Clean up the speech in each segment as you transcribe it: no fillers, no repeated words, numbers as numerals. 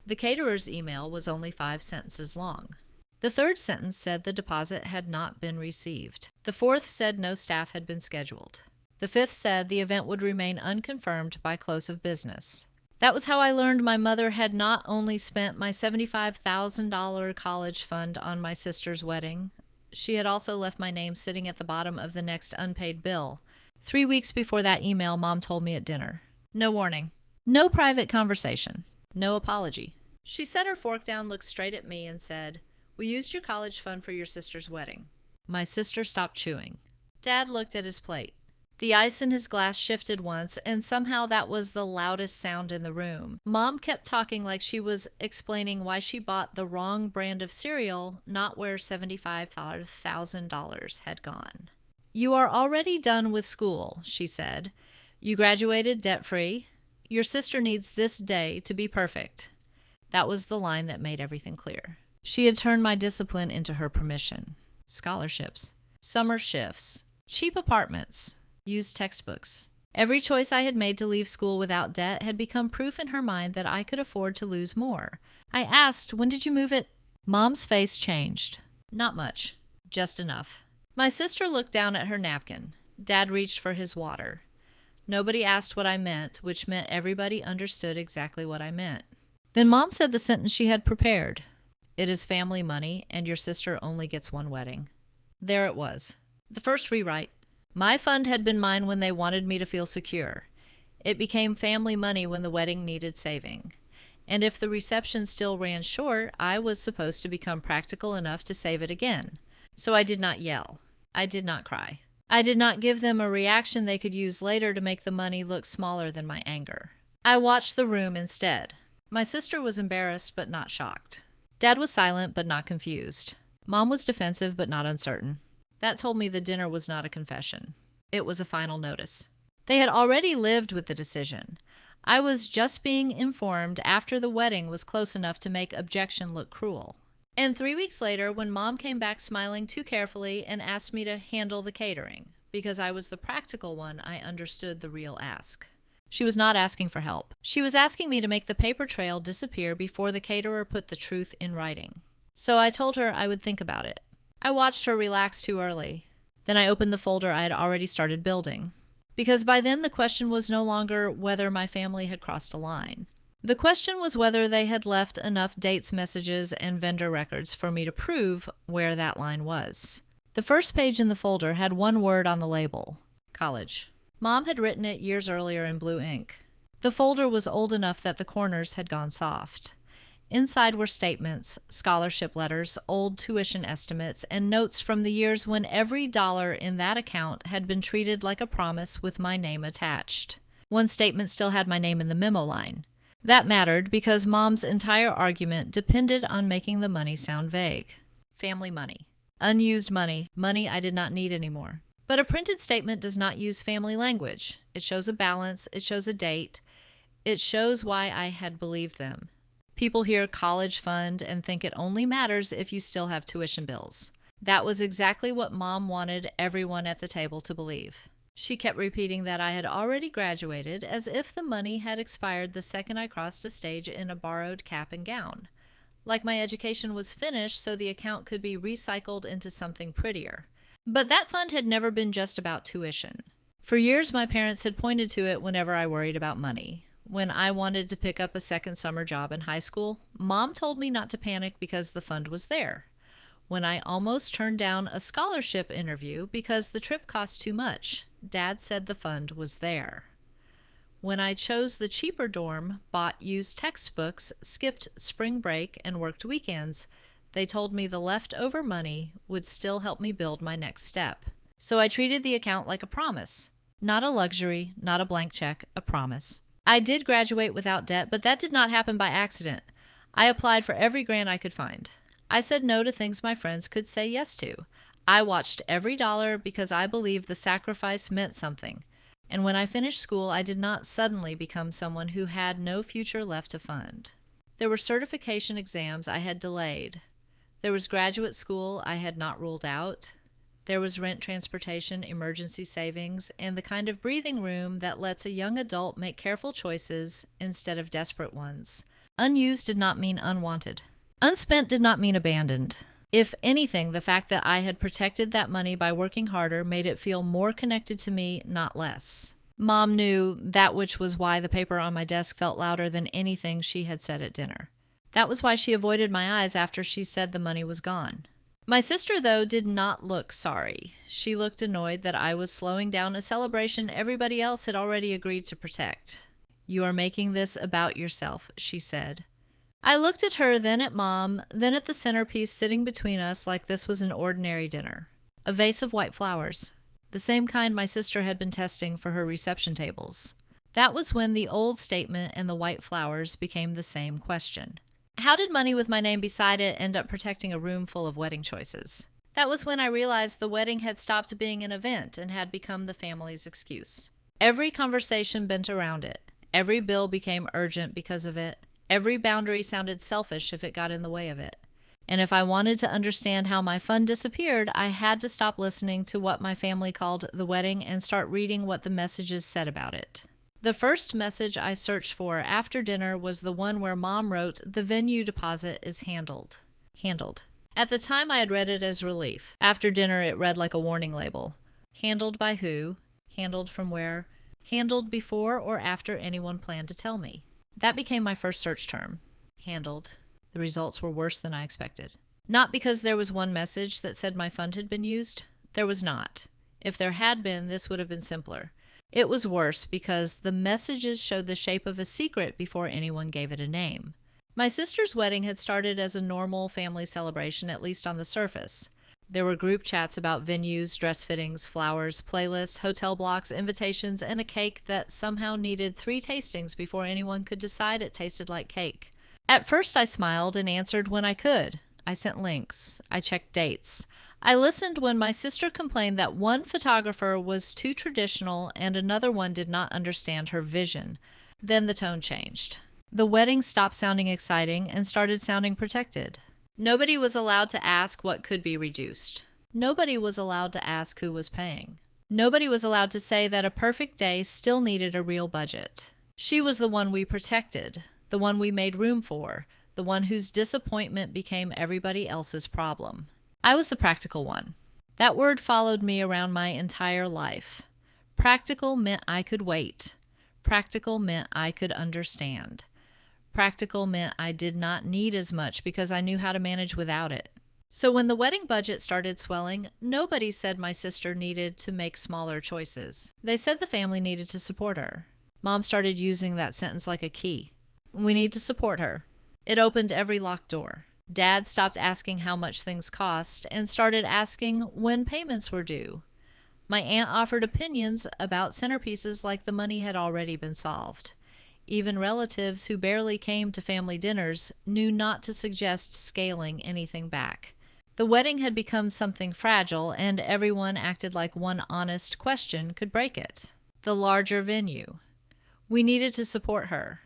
The caterer's email was only 5 sentences long. The third sentence said the deposit had not been received. The fourth said no staff had been scheduled. The fifth said the event would remain unconfirmed by close of business. That was how I learned my mother had not only spent my $75,000 college fund on my sister's wedding, she had also left my name sitting at the bottom of the next unpaid bill. 3 weeks before that email, Mom told me at dinner. No warning. No private conversation. No apology. She set her fork down, looked straight at me, and said, "We used your college fund for your sister's wedding." My sister stopped chewing. Dad looked at his plate. The ice in his glass shifted once, and somehow that was the loudest sound in the room. Mom kept talking like she was explaining why she bought the wrong brand of cereal, not where $75,000 had gone. "You are already done with school," she said. "You graduated debt-free. Your sister needs this day to be perfect." That was the line that made everything clear. She had turned my discipline into her permission. Scholarships, summer shifts, cheap apartments, used textbooks. Every choice I had made to leave school without debt had become proof in her mind that I could afford to lose more. I asked, "When did you move it?" Mom's face changed. Not much, just enough. My sister looked down at her napkin. Dad reached for his water. Nobody asked what I meant, which meant everybody understood exactly what I meant. Then Mom said the sentence she had prepared. "It is family money, and your sister only gets one wedding." There it was. The first rewrite. My fund had been mine when they wanted me to feel secure. It became family money when the wedding needed saving. And if the reception still ran short, I was supposed to become practical enough to save it again. So I did not yell. I did not cry. I did not give them a reaction they could use later to make the money look smaller than my anger. I watched the room instead. My sister was embarrassed but not shocked. Dad was silent but not confused. Mom was defensive but not uncertain. That told me the dinner was not a confession. It was a final notice. They had already lived with the decision. I was just being informed after the wedding was close enough to make objection look cruel. And 3 weeks later, when Mom came back smiling too carefully and asked me to handle the catering, because I was the practical one, I understood the real ask. She was not asking for help. She was asking me to make the paper trail disappear before the caterer put the truth in writing. So I told her I would think about it. I watched her relax too early. Then I opened the folder I had already started building. Because by then the question was no longer whether my family had crossed a line. The question was whether they had left enough dates, messages, and vendor records for me to prove where that line was. The first page in the folder had one word on the label: college. Mom had written it years earlier in blue ink. The folder was old enough that the corners had gone soft. Inside were statements, scholarship letters, old tuition estimates, and notes from the years when every dollar in that account had been treated like a promise with my name attached. One statement still had my name in the memo line. That mattered because Mom's entire argument depended on making the money sound vague. Family money. Unused money. Money I did not need anymore. But a printed statement does not use family language. It shows a balance. It shows a date. It shows why I had believed them. People hear college fund and think it only matters if you still have tuition bills. That was exactly what Mom wanted everyone at the table to believe. She kept repeating that I had already graduated as if the money had expired the second I crossed a stage in a borrowed cap and gown. Like my education was finished so the account could be recycled into something prettier. But that fund had never been just about tuition. For years my parents had pointed to it whenever I worried about money. When I wanted to pick up a second summer job in high school, Mom told me not to panic because the fund was there. When I almost turned down a scholarship interview because the trip cost too much, Dad said the fund was there. When I chose the cheaper dorm, bought used textbooks, skipped spring break, and worked weekends, they told me the leftover money would still help me build my next step. So I treated the account like a promise. Not a luxury, not a blank check, a promise. I did graduate without debt, but that did not happen by accident. I applied for every grant I could find. I said no to things my friends could say yes to. I watched every dollar because I believed the sacrifice meant something. And when I finished school, I did not suddenly become someone who had no future left to fund. There were certification exams I had delayed. There was graduate school I had not ruled out. There was rent, transportation, emergency savings, and the kind of breathing room that lets a young adult make careful choices instead of desperate ones. Unused did not mean unwanted. Unspent did not mean abandoned. If anything, the fact that I had protected that money by working harder made it feel more connected to me, not less. Mom knew that, which was why the paper on my desk felt louder than anything she had said at dinner. That was why she avoided my eyes after she said the money was gone. My sister, though, did not look sorry. She looked annoyed that I was slowing down a celebration everybody else had already agreed to protect. "You are making this about yourself," she said. I looked at her, then at Mom, then at the centerpiece sitting between us like this was an ordinary dinner. A vase of white flowers, the same kind my sister had been testing for her reception tables. That was when the old statement and the white flowers became the same question. How did money with my name beside it end up protecting a room full of wedding choices? That was when I realized the wedding had stopped being an event and had become the family's excuse. Every conversation bent around it. Every bill became urgent because of it. Every boundary sounded selfish if it got in the way of it. And if I wanted to understand how my fun disappeared, I had to stop listening to what my family called the wedding and start reading what the messages said about it. The first message I searched for after dinner was the one where Mom wrote, "The venue deposit is handled." Handled. At the time I had read it as relief. After dinner it read like a warning label. Handled by who? Handled from where? Handled before or after anyone planned to tell me. That became my first search term. Handled. The results were worse than I expected. Not because there was one message that said my fund had been used. There was not. If there had been, this would have been simpler. It was worse because the messages showed the shape of a secret before anyone gave it a name. My sister's wedding had started as a normal family celebration, at least on the surface. There were group chats about venues, dress fittings, flowers, playlists, hotel blocks, invitations, and a cake that somehow needed 3 tastings before anyone could decide it tasted like cake. At first I smiled and answered when I could. I sent links. I checked dates. I listened when my sister complained that one photographer was too traditional and another one did not understand her vision. Then the tone changed. The wedding stopped sounding exciting and started sounding protected. Nobody was allowed to ask what could be reduced. Nobody was allowed to ask who was paying. Nobody was allowed to say that a perfect day still needed a real budget. She was the one we protected, the one we made room for, the one whose disappointment became everybody else's problem. I was the practical one. That word followed me around my entire life. Practical meant I could wait. Practical meant I could understand. Practical meant I did not need as much because I knew how to manage without it. So when the wedding budget started swelling, nobody said my sister needed to make smaller choices. They said the family needed to support her. Mom started using that sentence like a key. We need to support her. It opened every locked door. Dad stopped asking how much things cost and started asking when payments were due. My aunt offered opinions about centerpieces like the money had already been solved. Even relatives who barely came to family dinners knew not to suggest scaling anything back. The wedding had become something fragile, and everyone acted like one honest question could break it. The larger venue. We needed to support her.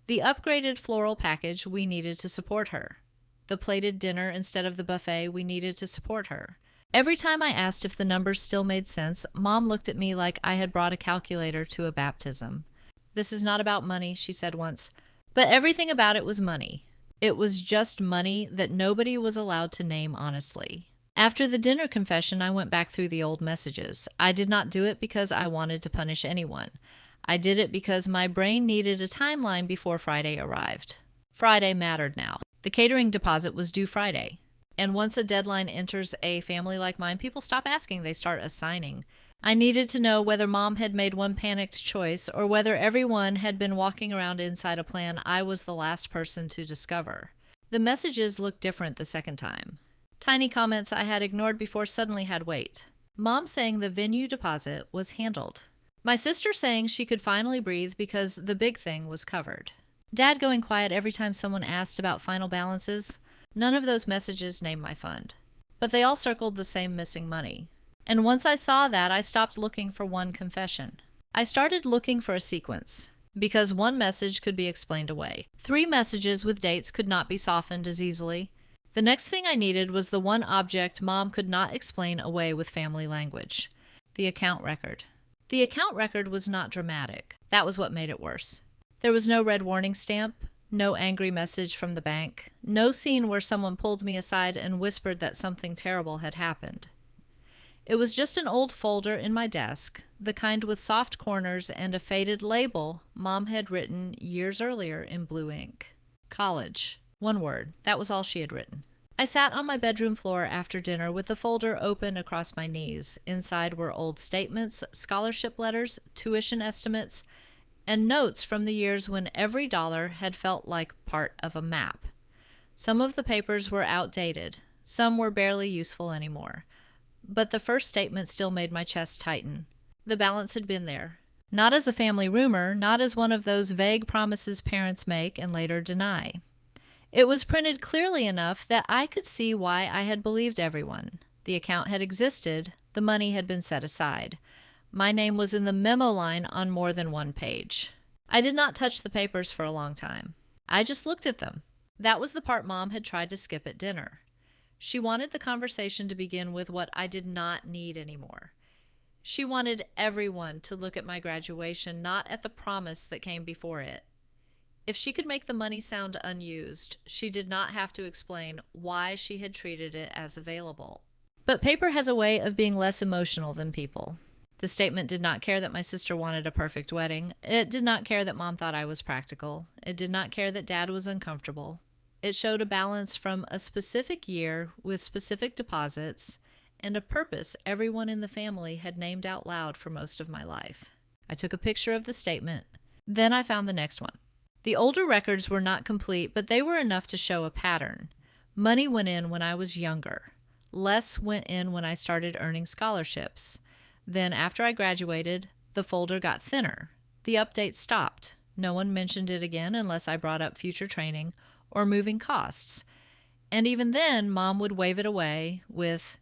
The upgraded floral package, we needed to support her. The plated dinner instead of the buffet, we needed to support her. Every time I asked if the numbers still made sense, Mom looked at me like I had brought a calculator to a baptism. "This is not about money," she said once, but everything about it was money. It was just money that nobody was allowed to name honestly. After the dinner confession, I went back through the old messages. I did not do it because I wanted to punish anyone. I did it because my brain needed a timeline before Friday arrived. Friday mattered now. The catering deposit was due Friday. And once a deadline enters a family like mine, people stop asking, they start assigning. I needed to know whether Mom had made one panicked choice or whether everyone had been walking around inside a plan I was the last person to discover. The messages looked different the second time. Tiny comments I had ignored before suddenly had weight. Mom saying the venue deposit was handled. My sister saying she could finally breathe because the big thing was covered. Dad going quiet every time someone asked about final balances. None of those messages named my fund. But they all circled the same missing money. And once I saw that, I stopped looking for one confession. I started looking for a sequence. Because one message could be explained away. 3 messages with dates could not be softened as easily. The next thing I needed was the one object Mom could not explain away with family language. The account record. The account record was not dramatic. That was what made it worse. There was no red warning stamp, no angry message from the bank, no scene where someone pulled me aside and whispered that something terrible had happened. It was just an old folder in my desk, the kind with soft corners and a faded label Mom had written years earlier in blue ink. College. One word. That was all she had written. I sat on my bedroom floor after dinner with the folder open across my knees. Inside were old statements, scholarship letters, tuition estimates, and notes from the years when every dollar had felt like part of a map. Some of the papers were outdated. Some were barely useful anymore. But the first statement still made my chest tighten. The balance had been there. Not as a family rumor, not as one of those vague promises parents make and later deny. It was printed clearly enough that I could see why I had believed everyone. The account had existed, the money had been set aside. My name was in the memo line on more than one page. I did not touch the papers for a long time. I just looked at them. That was the part Mom had tried to skip at dinner. She wanted the conversation to begin with what I did not need anymore. She wanted everyone to look at my graduation, not at the promise that came before it. If she could make the money sound unused, she did not have to explain why she had treated it as available. But paper has a way of being less emotional than people. The statement did not care that my sister wanted a perfect wedding. It did not care that Mom thought I was practical. It did not care that Dad was uncomfortable. It showed a balance from a specific year with specific deposits and a purpose everyone in the family had named out loud for most of my life. I took a picture of the statement. Then I found the next one. The older records were not complete, but they were enough to show a pattern. Money went in when I was younger. Less went in when I started earning scholarships. Then after I graduated, the folder got thinner. The update stopped. No one mentioned it again unless I brought up future training or moving costs. And even then, Mom would wave it away with,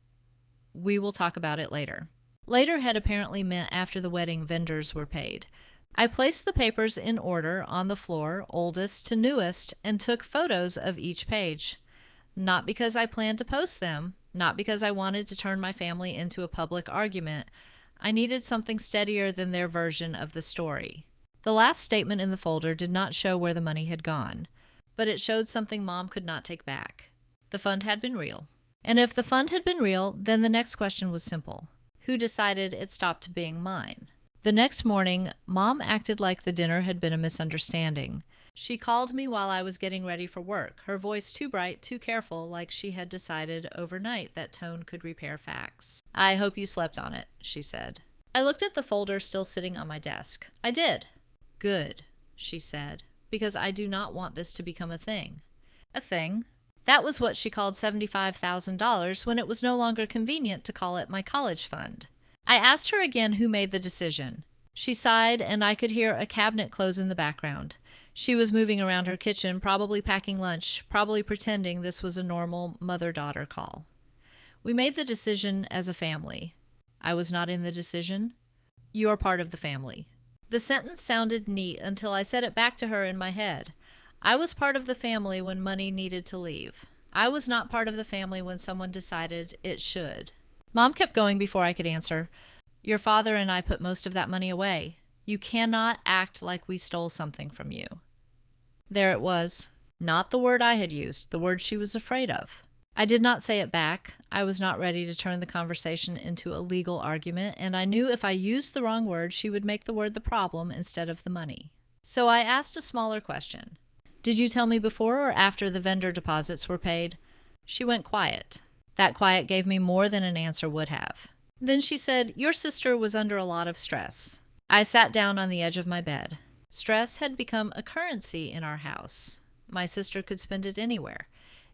"We will talk about it later." Later had apparently meant after the wedding vendors were paid. I placed the papers in order on the floor, oldest to newest, and took photos of each page. Not because I planned to post them, not because I wanted to turn my family into a public argument. I needed something steadier than their version of the story. The last statement in the folder did not show where the money had gone, but it showed something Mom could not take back. The fund had been real. And if the fund had been real, then the next question was simple. Who decided it stopped being mine? The next morning, Mom acted like the dinner had been a misunderstanding. She called me while I was getting ready for work, her voice too bright, too careful, like she had decided overnight that tone could repair facts. "I hope you slept on it," she said. I looked at the folder still sitting on my desk. I did. "Good," she said, "because I do not want this to become a thing." A thing? That was what she called $75,000 when it was no longer convenient to call it my college fund. I asked her again who made the decision. She sighed, and I could hear a cabinet close in the background. She was moving around her kitchen, probably packing lunch, probably pretending this was a normal mother-daughter call. "We made the decision as a family." I was not in the decision. "You are part of the family." The sentence sounded neat until I said it back to her in my head. I was part of the family when money needed to leave. I was not part of the family when someone decided it should. Mom kept going before I could answer. "Your father and I put most of that money away. You cannot act like we stole something from you." There it was. Not the word I had used, the word she was afraid of. I did not say it back. I was not ready to turn the conversation into a legal argument, and I knew if I used the wrong word, she would make the word the problem instead of the money. So I asked a smaller question. "Did you tell me before or after the vendor deposits were paid?" She went quiet. That quiet gave me more than an answer would have. Then she said, "Your sister was under a lot of stress." I sat down on the edge of my bed. Stress had become a currency in our house. My sister could spend it anywhere.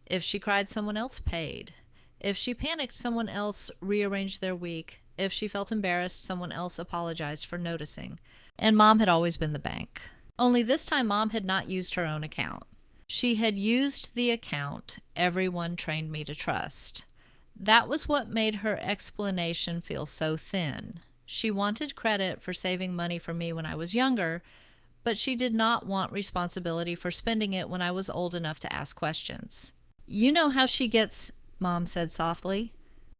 If she cried, someone else paid. If she panicked, someone else rearranged their week. If she felt embarrassed, someone else apologized for noticing. And Mom had always been the bank. Only this time Mom had not used her own account. She had used the account everyone trained me to trust. That was what made her explanation feel so thin. She wanted credit for saving money for me when I was younger, but she did not want responsibility for spending it when I was old enough to ask questions. "You know how she gets," Mom said softly.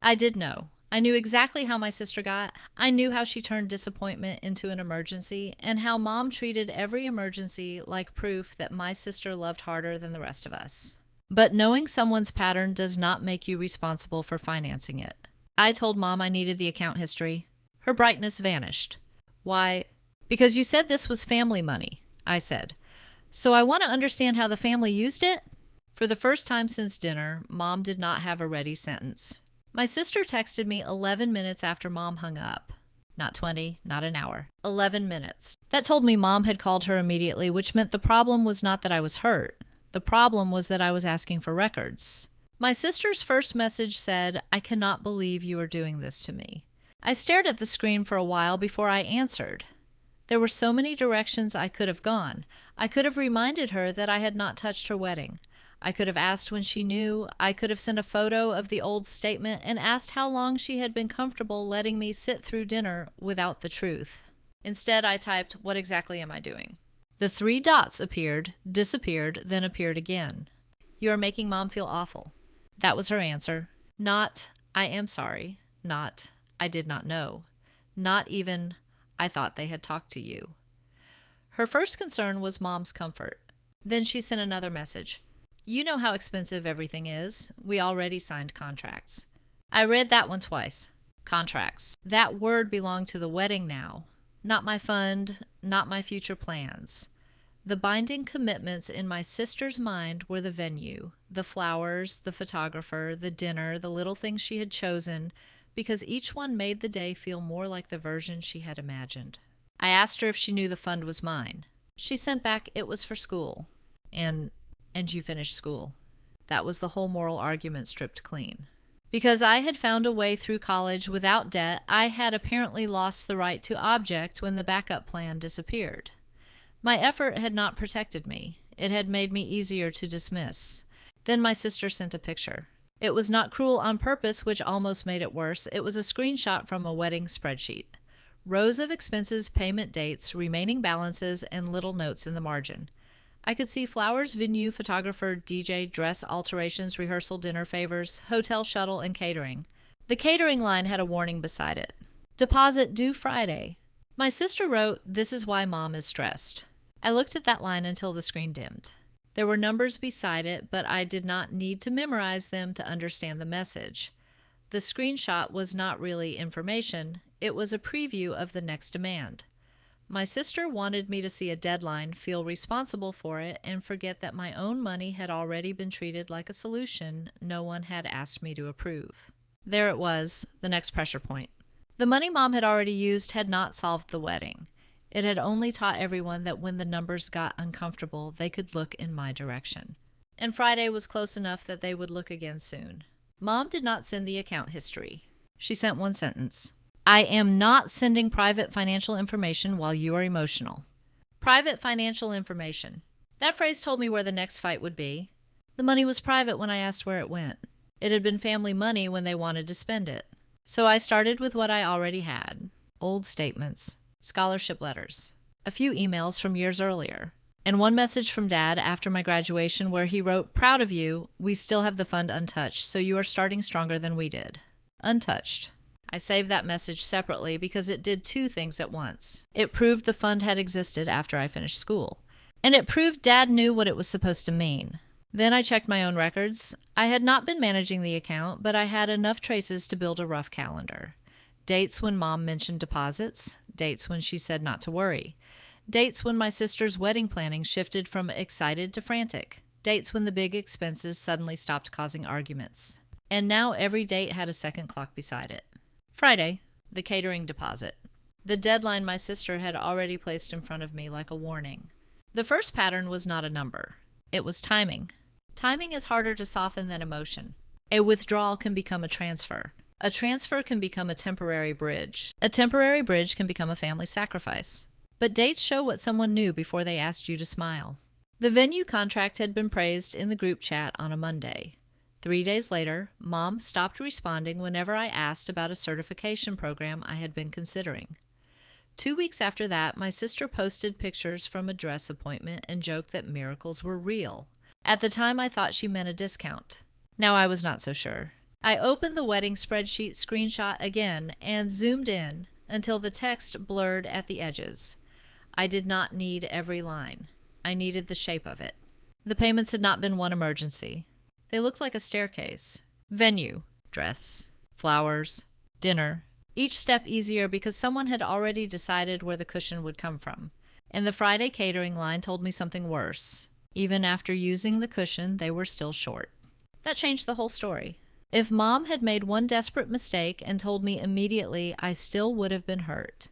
I did know. I knew exactly how my sister got. I knew how she turned disappointment into an emergency, and how Mom treated every emergency like proof that my sister loved harder than the rest of us. But knowing someone's pattern does not make you responsible for financing it. I told Mom I needed the account history. Her brightness vanished. Why? Because you said this was family money, I said. So I want to understand how the family used it? For the first time since dinner, Mom did not have a ready sentence. My sister texted me 11 minutes after Mom hung up. Not 20, not an hour. 11 minutes. That told me Mom had called her immediately, which meant the problem was not that I was hurt. The problem was that I was asking for records. My sister's first message said, "I cannot believe you are doing this to me." I stared at the screen for a while before I answered. There were so many directions I could have gone. I could have reminded her that I had not touched her wedding. I could have asked when she knew. I could have sent a photo of the old statement and asked how long she had been comfortable letting me sit through dinner without the truth. Instead, I typed, "What exactly am I doing?" The 3 dots appeared, disappeared, then appeared again. "You are making Mom feel awful." That was her answer. Not, "I am sorry." Not, "I did not know." Not even, "I thought they had talked to you." Her first concern was Mom's comfort. Then she sent another message. "You know how expensive everything is. We already signed contracts." I read that one twice. Contracts. That word belonged to the wedding now. Not my fund, not my future plans. The binding commitments in my sister's mind were the venue, the flowers, the photographer, the dinner, the little things she had chosen, because each one made the day feel more like the version she had imagined. I asked her if she knew the fund was mine. She sent back it was for school. And you finished school. That was the whole moral argument stripped clean. Because I had found a way through college without debt, I had apparently lost the right to object when the backup plan disappeared. My effort had not protected me. It had made me easier to dismiss. Then my sister sent a picture. It was not cruel on purpose, which almost made it worse. It was a screenshot from a wedding spreadsheet. Rows of expenses, payment dates, remaining balances, and little notes in the margin. I could see flowers, venue, photographer, DJ, dress alterations, rehearsal, dinner favors, hotel shuttle, and catering. The catering line had a warning beside it. Deposit due Friday. My sister wrote, "This is why Mom is stressed." I looked at that line until the screen dimmed. There were numbers beside it, but I did not need to memorize them to understand the message. The screenshot was not really information. It was a preview of the next demand. My sister wanted me to see a deadline, feel responsible for it, and forget that my own money had already been treated like a solution no one had asked me to approve. There it was, the next pressure point. The money Mom had already used had not solved the wedding. It had only taught everyone that when the numbers got uncomfortable, they could look in my direction. And Friday was close enough that they would look again soon. Mom did not send the account history. She sent one sentence. "I am not sending private financial information while you are emotional." Private financial information. That phrase told me where the next fight would be. The money was private when I asked where it went. It had been family money when they wanted to spend it. So I started with what I already had. Old statements, scholarship letters, a few emails from years earlier, and one message from Dad after my graduation where he wrote, "Proud of you, we still have the fund untouched, so you are starting stronger than we did." Untouched. I saved that message separately because it did 2 things at once. It proved the fund had existed after I finished school, and it proved Dad knew what it was supposed to mean. Then I checked my own records. I had not been managing the account, but I had enough traces to build a rough calendar. Dates when Mom mentioned deposits, dates when she said not to worry, dates when my sister's wedding planning shifted from excited to frantic, dates when the big expenses suddenly stopped causing arguments. And now every date had a second clock beside it. Friday, the catering deposit. The deadline my sister had already placed in front of me like a warning. The first pattern was not a number. It was timing. Timing is harder to soften than emotion. A withdrawal can become a transfer. A transfer can become a temporary bridge. A temporary bridge can become a family sacrifice. But dates show what someone knew before they asked you to smile. The venue contract had been praised in the group chat on a Monday. 3 days later, Mom stopped responding whenever I asked about a certification program I had been considering. 2 weeks after that, my sister posted pictures from a dress appointment and joked that miracles were real. At the time, I thought she meant a discount. Now I was not so sure. I opened the wedding spreadsheet screenshot again and zoomed in until the text blurred at the edges. I did not need every line. I needed the shape of it. The payments had not been one emergency. They looked like a staircase. Venue, dress, flowers, dinner. Each step easier because someone had already decided where the cushion would come from. And the Friday catering line told me something worse. Even after using the cushion, they were still short. That changed the whole story. If Mom had made one desperate mistake and told me immediately, I still would have been hurt.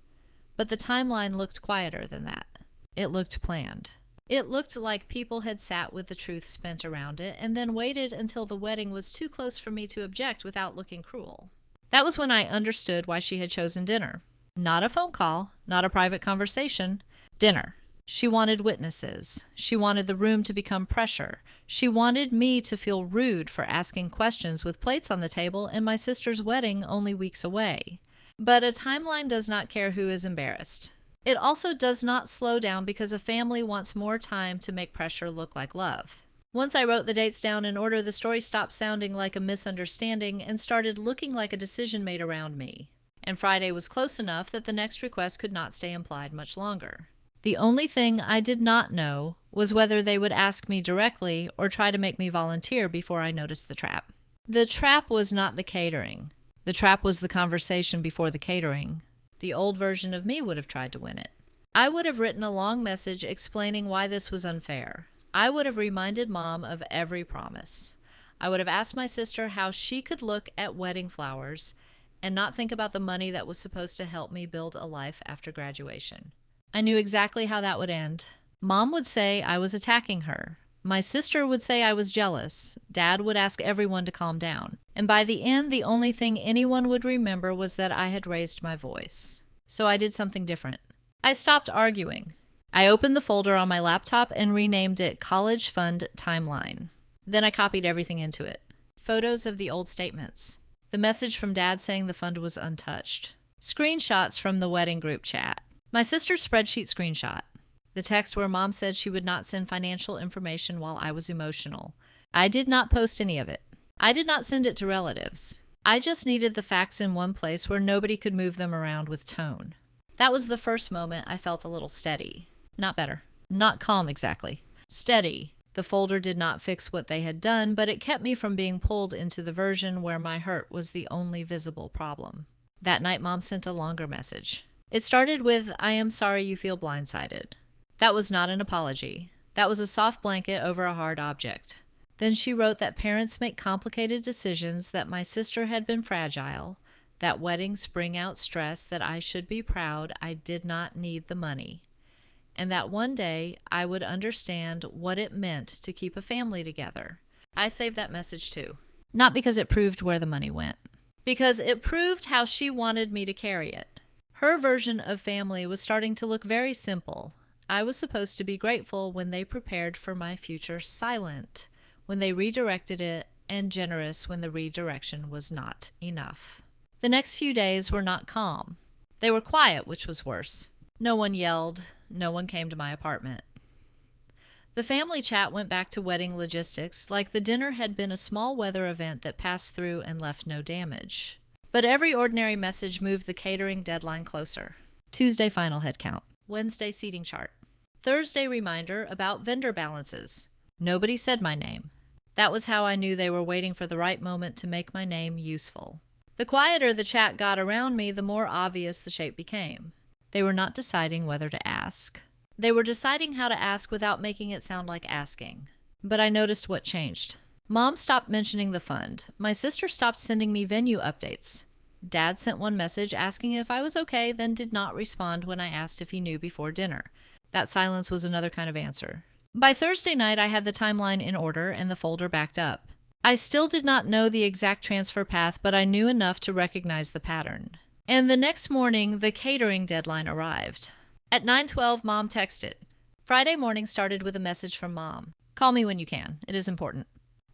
But the timeline looked quieter than that. It looked planned. It looked like people had sat with the truth spent around it and then waited until the wedding was too close for me to object without looking cruel. That was when I understood why she had chosen dinner. Not a phone call, not a private conversation. Dinner. She wanted witnesses. She wanted the room to become pressure. She wanted me to feel rude for asking questions with plates on the table and my sister's wedding only weeks away. But a timeline does not care who is embarrassed. It also does not slow down because a family wants more time to make pressure look like love. Once I wrote the dates down in order, the story stopped sounding like a misunderstanding and started looking like a decision made around me. And Friday was close enough that the next request could not stay implied much longer. The only thing I did not know was whether they would ask me directly or try to make me volunteer before I noticed the trap. The trap was not the catering. The trap was the conversation before the catering. The old version of me would have tried to win it. I would have written a long message explaining why this was unfair. I would have reminded Mom of every promise. I would have asked my sister how she could look at wedding flowers and not think about the money that was supposed to help me build a life after graduation. I knew exactly how that would end. Mom would say I was attacking her. My sister would say I was jealous. Dad would ask everyone to calm down. And by the end, the only thing anyone would remember was that I had raised my voice. So I did something different. I stopped arguing. I opened the folder on my laptop and renamed it College Fund Timeline. Then I copied everything into it. Photos of the old statements. The message from Dad saying the fund was untouched. Screenshots from the wedding group chat. My sister's spreadsheet screenshot. The text where Mom said she would not send financial information while I was emotional. I did not post any of it. I did not send it to relatives. I just needed the facts in one place where nobody could move them around with tone. That was the first moment I felt a little steady. Not better. Not calm exactly. Steady. The folder did not fix what they had done, but it kept me from being pulled into the version where my hurt was the only visible problem. That night, Mom sent a longer message. It started with, "I am sorry you feel blindsided." That was not an apology. That was a soft blanket over a hard object. Then she wrote that parents make complicated decisions, that my sister had been fragile, that weddings bring out stress, that I should be proud I did not need the money, and that one day I would understand what it meant to keep a family together. I saved that message too. Not because it proved where the money went, because it proved how she wanted me to carry it. Her version of family was starting to look very simple. I was supposed to be grateful when they prepared for my future silent, when they redirected it, and generous when the redirection was not enough. The next few days were not calm. They were quiet, which was worse. No one yelled. No one came to my apartment. The family chat went back to wedding logistics, like the dinner had been a small weather event that passed through and left no damage. But every ordinary message moved the catering deadline closer. Tuesday final head count. Wednesday seating chart. Thursday reminder about vendor balances. Nobody said my name. That was how I knew they were waiting for the right moment to make my name useful. The quieter the chat got around me, the more obvious the shape became. They were not deciding whether to ask. They were deciding how to ask without making it sound like asking. But I noticed what changed. Mom stopped mentioning the fund. My sister stopped sending me venue updates. Dad sent one message asking if I was okay, then did not respond when I asked if he knew before dinner. That silence was another kind of answer. By Thursday night, I had the timeline in order and the folder backed up. I still did not know the exact transfer path, but I knew enough to recognize the pattern. And the next morning, the catering deadline arrived. At 9:12, Mom texted. Friday morning started with a message from Mom. "Call me when you can. It is important."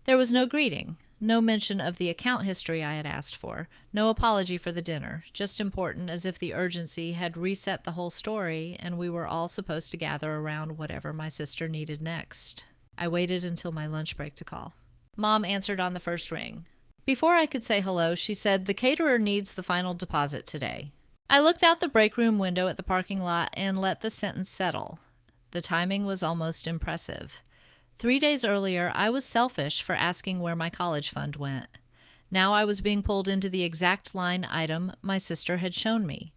There was no greeting, no mention of the account history I had asked for, no apology for the dinner, just important as if the urgency had reset the whole story and we were all supposed to gather around whatever my sister needed next. I waited until my lunch break to call. Mom answered on the first ring. Before I could say hello, she said, "The caterer needs the final deposit today." I looked out the break room window at the parking lot and let the sentence settle. The timing was almost impressive. 3 days earlier, I was selfish for asking where my college fund went. Now I was being pulled into the exact line item my sister had shown me.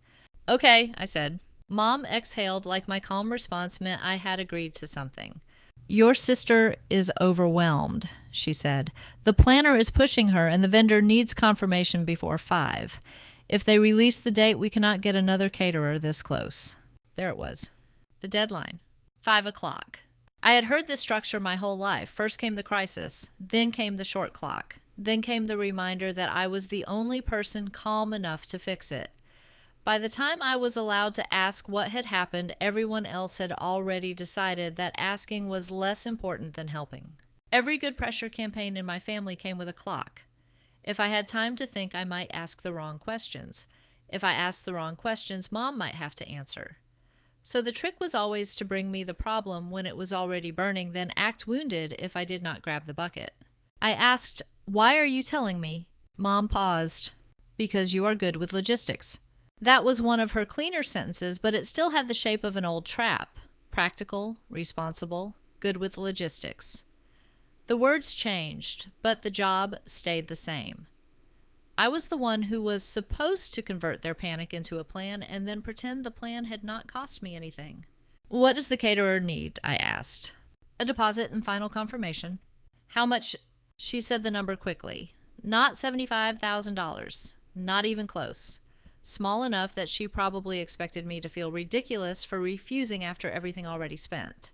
"Okay," I said. Mom exhaled like my calm response meant I had agreed to something. "Your sister is overwhelmed," she said. "The planner is pushing her and the vendor needs confirmation before 5. If they release the date, we cannot get another caterer this close." There it was. The deadline. 5 o'clock. I had heard this structure my whole life. First came the crisis, then came the short clock, then came the reminder that I was the only person calm enough to fix it. By the time I was allowed to ask what had happened, everyone else had already decided that asking was less important than helping. Every good pressure campaign in my family came with a clock. If I had time to think, I might ask the wrong questions. If I asked the wrong questions, Mom might have to answer. So the trick was always to bring me the problem when it was already burning, then act wounded if I did not grab the bucket. I asked, "Why are you telling me?" Mom paused. "Because you are good with logistics." That was one of her cleaner sentences, but it still had the shape of an old trap. Practical, responsible, good with logistics. The words changed, but the job stayed the same. I was the one who was supposed to convert their panic into a plan and then pretend the plan had not cost me anything. "What does the caterer need?" I asked. "A deposit and final confirmation." "How much?" She said the number quickly. "Not $75,000. Not even close. Small enough that she probably expected me to feel ridiculous for refusing after everything already spent.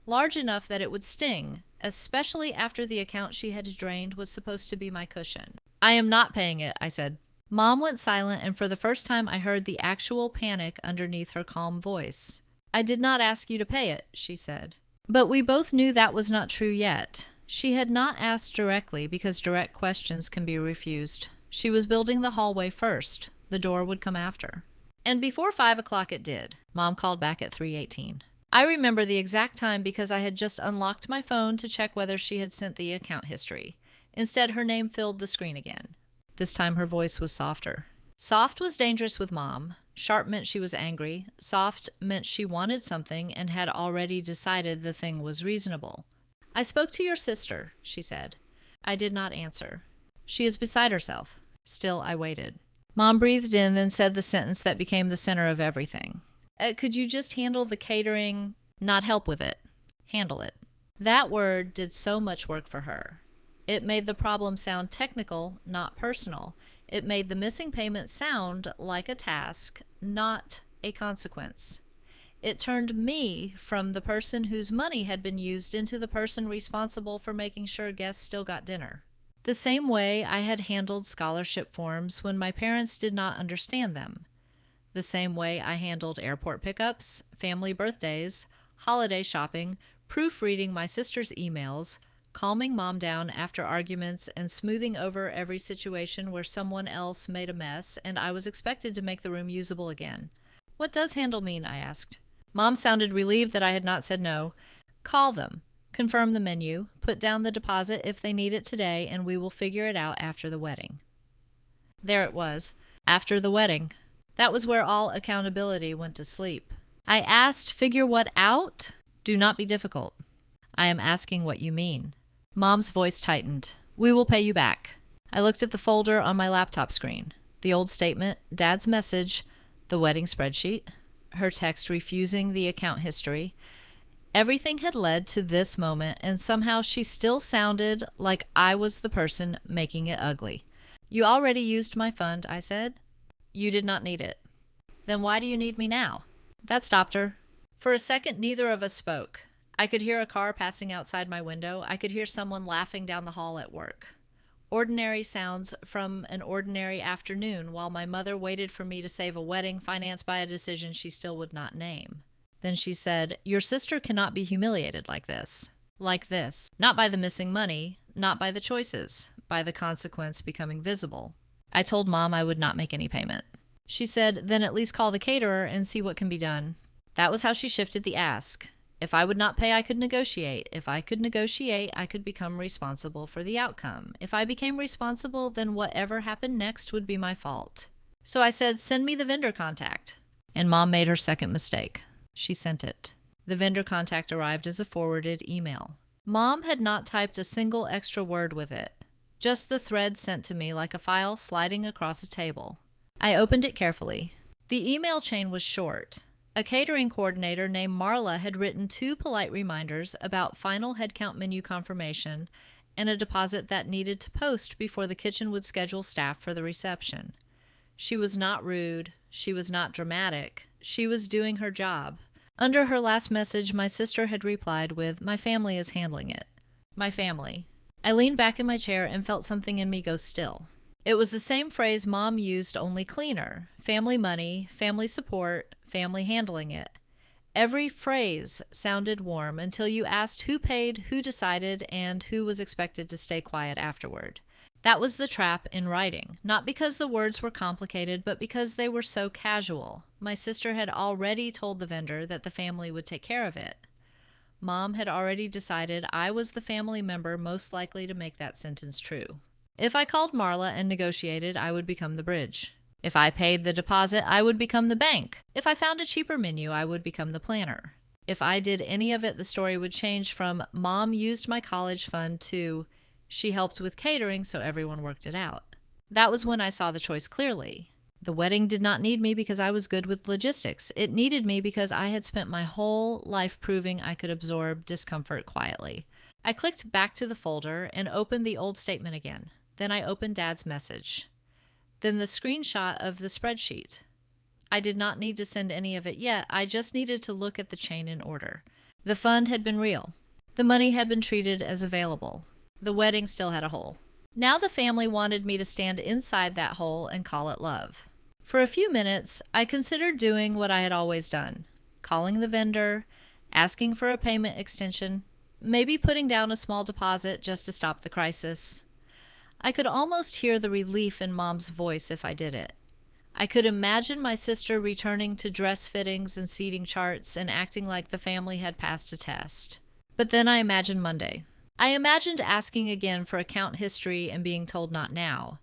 Large enough that it would sting, especially after the account she had drained was supposed to be my cushion. "I am not paying it," I said. Mom went silent, and for the first time I heard the actual panic underneath her calm voice. "I did not ask you to pay it," she said. But we both knew that was not true yet. She had not asked directly because direct questions can be refused. She was building the hallway first. The door would come after. And before 5 o'clock it did. Mom called back at 3:18. I remember the exact time because I had just unlocked my phone to check whether she had sent the account history. Instead, her name filled the screen again. This time her voice was softer. Soft was dangerous with Mom. Sharp meant she was angry. Soft meant she wanted something and had already decided the thing was reasonable. "I spoke to your sister," she said. I did not answer. "She is beside herself." Still I waited. Mom breathed in, then said the sentence that became the center of everything. "Could you just handle the catering, not help with it? Handle it." That word did so much work for her. It made the problem sound technical, not personal. It made the missing payment sound like a task, not a consequence. It turned me from the person whose money had been used into the person responsible for making sure guests still got dinner. The same way I had handled scholarship forms when my parents did not understand them. The same way I handled airport pickups, family birthdays, holiday shopping, proofreading my sister's emails, calming Mom down after arguments, and smoothing over every situation where someone else made a mess and I was expected to make the room usable again. "What does handle mean?" I asked. Mom sounded relieved that I had not said no. "Call them. Confirm the menu. Put down the deposit if they need it today, and we will figure it out after the wedding." There it was. After the wedding. That was where all accountability went to sleep. I asked, "Figure what out?" Do not be difficult. "I am asking what you mean." Mom's voice tightened. "We will pay you back." I looked at the folder on my laptop screen. The old statement, Dad's message, the wedding spreadsheet, her text refusing the account history. Everything had led to this moment, and somehow she still sounded like I was the person making it ugly. "You already used my fund," I said. "You did not need it." "Then why do you need me now?" That stopped her. For a second, neither of us spoke. I could hear a car passing outside my window. I could hear someone laughing down the hall at work. Ordinary sounds from an ordinary afternoon while my mother waited for me to save a wedding financed by a decision she still would not name. Then she said, "Your sister cannot be humiliated like this. Like this. Not by the missing money, not by the choices, by the consequence becoming visible." I told Mom I would not make any payment. She said, "Then at least call the caterer and see what can be done." That was how she shifted the ask. If I would not pay, I could negotiate. If I could negotiate, I could become responsible for the outcome. If I became responsible, then whatever happened next would be my fault. So I said, send me the vendor contact. And Mom made her second mistake. She sent it. The vendor contact arrived as a forwarded email. Mom had not typed a single extra word with it. Just the thread sent to me like a file sliding across a table. I opened it carefully. The email chain was short. A catering coordinator named Marla had written 2 polite reminders about final headcount menu confirmation and a deposit that needed to post before the kitchen would schedule staff for the reception. She was not rude. She was not dramatic. She was doing her job. Under her last message, my sister had replied with, "My family is handling it." My family. I leaned back in my chair and felt something in me go still. It was the same phrase Mom used, only cleaner. Family money, family support, family handling it. Every phrase sounded warm until you asked who paid, who decided, and who was expected to stay quiet afterward. That was the trap in writing, not because the words were complicated, but because they were so casual. My sister had already told the vendor that the family would take care of it. Mom had already decided I was the family member most likely to make that sentence true. If I called Marla and negotiated, I would become the bridge. If I paid the deposit, I would become the bank. If I found a cheaper menu, I would become the planner. If I did any of it, the story would change from Mom used my college fund to she helped with catering so everyone worked it out. That was when I saw the choice clearly. The wedding did not need me because I was good with logistics. It needed me because I had spent my whole life proving I could absorb discomfort quietly. I clicked back to the folder and opened the old statement again. Then I opened Dad's message. Then the screenshot of the spreadsheet. I did not need to send any of it yet. I just needed to look at the chain in order. The fund had been real. The money had been treated as available. The wedding still had a hole. Now the family wanted me to stand inside that hole and call it love. For a few minutes, I considered doing what I had always done. Calling the vendor, asking for a payment extension, maybe putting down a small deposit just to stop the crisis. I could almost hear the relief in Mom's voice if I did it. I could imagine my sister returning to dress fittings and seating charts and acting like the family had passed a test. But then I imagined Monday. I imagined asking again for account history and being told not now.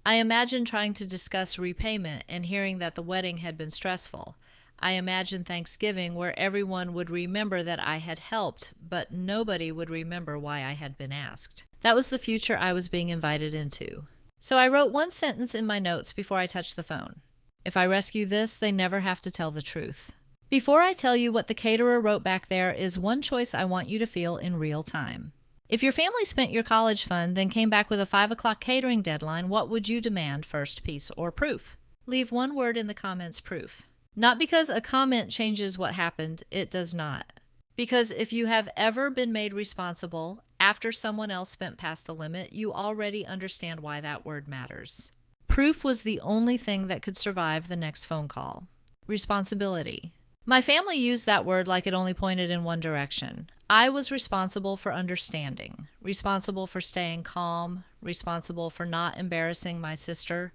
I imagined trying to discuss repayment and hearing that the wedding had been stressful. I imagined Thanksgiving where everyone would remember that I had helped, but nobody would remember why I had been asked. That was the future I was being invited into. So I wrote one sentence in my notes before I touched the phone. If I rescue this, they never have to tell the truth. Before I tell you what the caterer wrote back there is one choice I want you to feel in real time. If your family spent your college fund, then came back with a 5 o'clock catering deadline, what would you demand, first piece or proof? Leave one word in the comments, proof. Not because a comment changes what happened, it does not. Because if you have ever been made responsible after someone else spent past the limit, you already understand why that word matters. Proof was the only thing that could survive the next phone call. Responsibility. My family used that word like it only pointed in one direction. I was responsible for understanding, responsible for staying calm, responsible for not embarrassing my sister,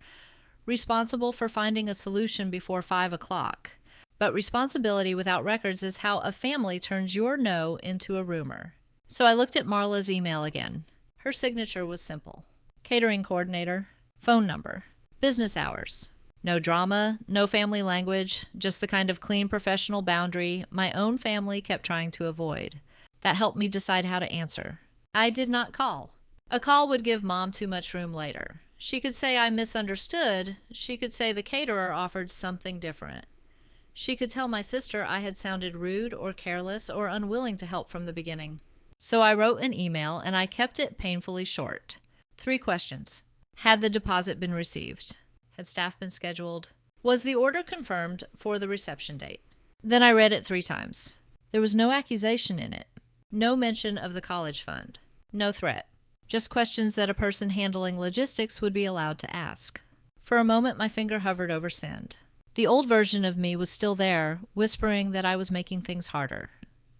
responsible for finding a solution before 5 o'clock. But responsibility without records is how a family turns your no into a rumor. So I looked at Marla's email again. Her signature was simple. Catering coordinator, phone number, business hours. No drama, no family language, just the kind of clean professional boundary my own family kept trying to avoid. That helped me decide how to answer. I did not call. A call would give Mom too much room later. She could say I misunderstood. She could say the caterer offered something different. She could tell my sister I had sounded rude or careless or unwilling to help from the beginning. So I wrote an email and I kept it painfully short. 3 questions. Had the deposit been received? Had staff been scheduled? Was the order confirmed for the reception date? Then I read it 3 times. There was no accusation in it. No mention of the college fund. No threat. Just questions that a person handling logistics would be allowed to ask. For a moment, my finger hovered over send. The old version of me was still there, whispering that I was making things harder,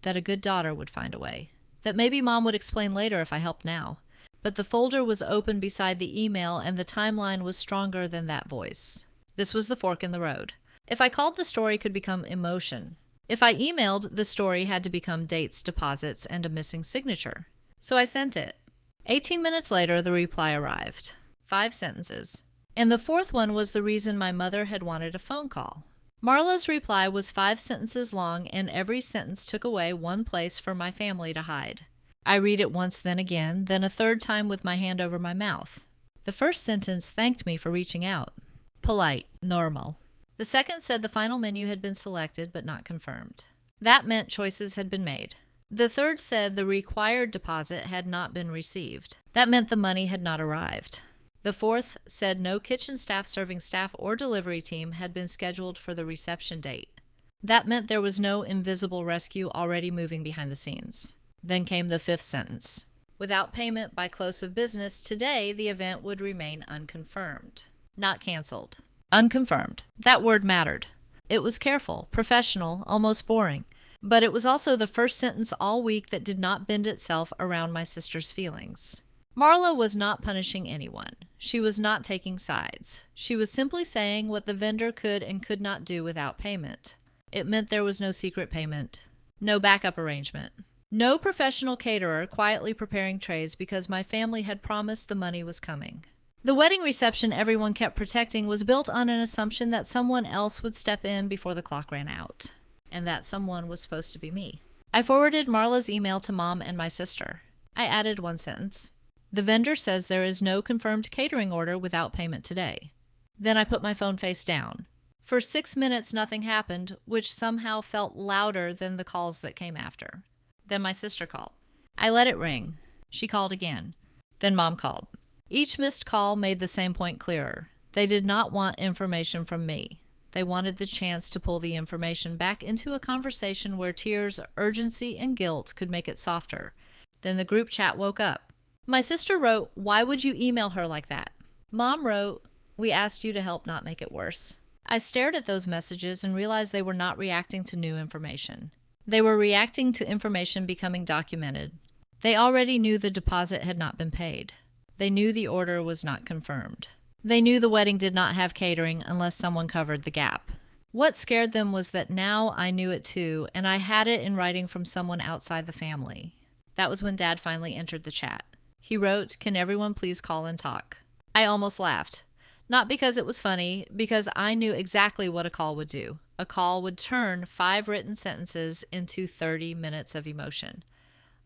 that a good daughter would find a way, that maybe Mom would explain later if I helped now. But the folder was open beside the email and the timeline was stronger than that voice. This was the fork in the road. If I called, the story could become emotion. If I emailed, the story had to become dates, deposits, and a missing signature. So I sent it. 18 minutes later, the reply arrived. 5 sentences. And the fourth one was the reason my mother had wanted a phone call. Marla's reply was 5 sentences long, and every sentence took away one place for my family to hide. I read it once, then again, then a third time with my hand over my mouth. The first sentence thanked me for reaching out. Polite, normal. The second said the final menu had been selected but not confirmed. That meant choices had been made. The third said the required deposit had not been received. That meant the money had not arrived. The fourth said no kitchen staff, serving staff, or delivery team had been scheduled for the reception date. That meant there was no invisible rescue already moving behind the scenes. Then came the fifth sentence. Without payment by close of business today, the event would remain unconfirmed. Not canceled. Unconfirmed. That word mattered. It was careful, professional, almost boring. But it was also the first sentence all week that did not bend itself around my sister's feelings. Marla was not punishing anyone. She was not taking sides. She was simply saying what the vendor could and could not do without payment. It meant there was no secret payment, no backup arrangement, no professional caterer quietly preparing trays because my family had promised the money was coming. The wedding reception everyone kept protecting was built on an assumption that someone else would step in before the clock ran out, and that someone was supposed to be me. I forwarded Marla's email to Mom and my sister. I added one sentence. The vendor says there is no confirmed catering order without payment today. Then I put my phone face down. For 6 minutes nothing happened, which somehow felt louder than the calls that came after. Then my sister called. I let it ring. She called again. Then Mom called. Each missed call made the same point clearer. They did not want information from me. They wanted the chance to pull the information back into a conversation where tears, urgency, and guilt could make it softer. Then the group chat woke up. My sister wrote, "Why would you email her like that?" Mom wrote, "We asked you to help not make it worse." I stared at those messages and realized they were not reacting to new information. They were reacting to information becoming documented. They already knew the deposit had not been paid. They knew the order was not confirmed. They knew the wedding did not have catering unless someone covered the gap. What scared them was that now I knew it too, and I had it in writing from someone outside the family. That was when Dad finally entered the chat. He wrote, "Can everyone please call and talk?" I almost laughed. Not because it was funny, because I knew exactly what a call would do. A call would turn 5 written sentences into 30 minutes of emotion.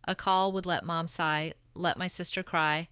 A call would let Mom sigh, let my sister cry,